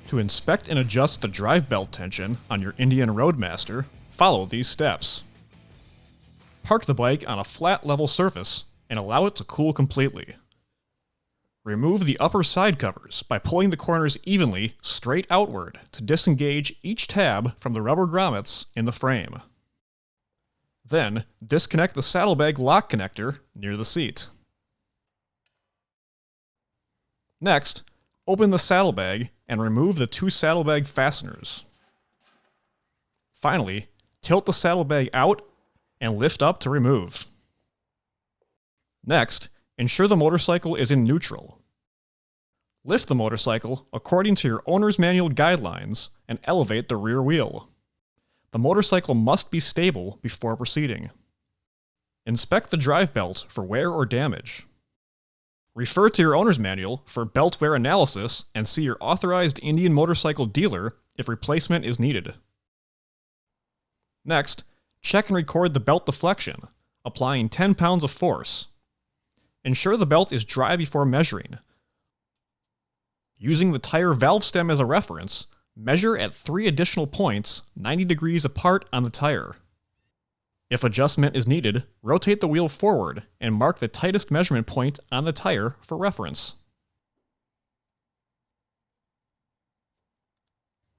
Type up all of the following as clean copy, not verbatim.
To inspect and adjust the drive belt tension on your Indian Roadmaster, follow these steps. Park the bike on a flat level surface and allow it to cool completely. Remove the upper side covers by pulling the corners evenly straight outward to disengage each tab from the rubber grommets in the frame. Then, disconnect the saddlebag lock connector near the seat. Next, open the saddlebag and remove the 2 saddlebag fasteners. Finally, tilt the saddlebag out and lift up to remove. Next, ensure the motorcycle is in neutral. Lift the motorcycle according to your owner's manual guidelines and elevate the rear wheel. The motorcycle must be stable before proceeding. Inspect the drive belt for wear or damage. Refer to your owner's manual for belt wear analysis and see your authorized Indian motorcycle dealer if replacement is needed. Next, check and record the belt deflection, applying 10 pounds of force. Ensure the belt is dry before measuring. Using the tire valve stem as a reference, measure at 3 additional points 90 degrees apart on the tire. If adjustment is needed, rotate the wheel forward and mark the tightest measurement point on the tire for reference.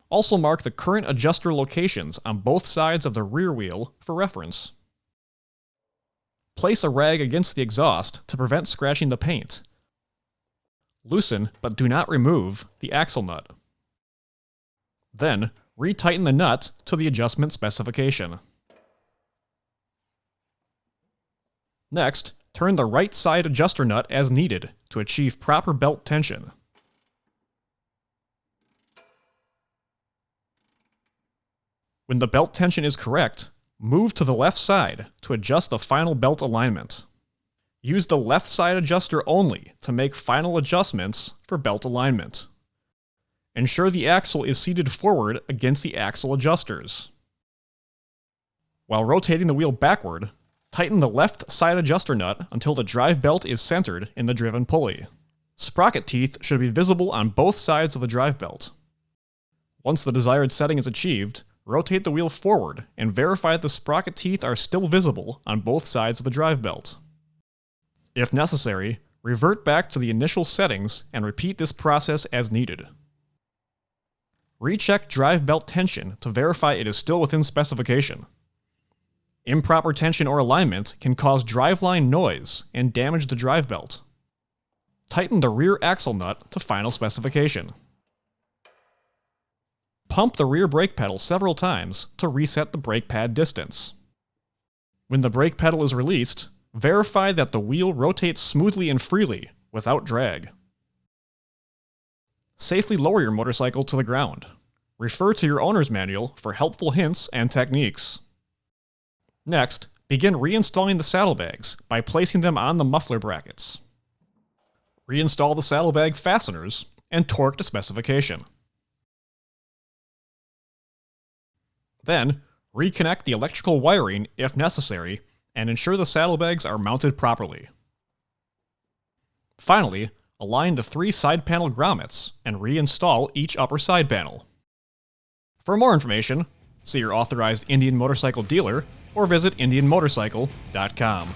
Also mark the current adjuster locations on both sides of the rear wheel for reference. Place a rag against the exhaust to prevent scratching the paint. Loosen, but do not remove, the axle nut. Then, retighten the nut to the adjustment specification. Next, turn the right side adjuster nut as needed to achieve proper belt tension. When the belt tension is correct, move to the left side to adjust the final belt alignment. Use the left side adjuster only to make final adjustments for belt alignment. Ensure the axle is seated forward against the axle adjusters. While rotating the wheel backward, tighten the left side adjuster nut until the drive belt is centered in the driven pulley. Sprocket teeth should be visible on both sides of the drive belt. Once the desired setting is achieved, rotate the wheel forward and verify the sprocket teeth are still visible on both sides of the drive belt. If necessary, revert back to the initial settings and repeat this process as needed. Recheck drive belt tension to verify it is still within specification. Improper tension or alignment can cause driveline noise and damage the drive belt. Tighten the rear axle nut to final specification. Pump the rear brake pedal several times to reset the brake pad distance. When the brake pedal is released, verify that the wheel rotates smoothly and freely without drag. Safely lower your motorcycle to the ground. Refer to your owner's manual for helpful hints and techniques. Next, begin reinstalling the saddlebags by placing them on the muffler brackets. Reinstall the saddlebag fasteners and torque to specification. Then, reconnect the electrical wiring if necessary and ensure the saddlebags are mounted properly. Finally, align the 3 side panel grommets and reinstall each upper side panel. For more information, see your authorized Indian motorcycle dealer or visit indianmotorcycle.com.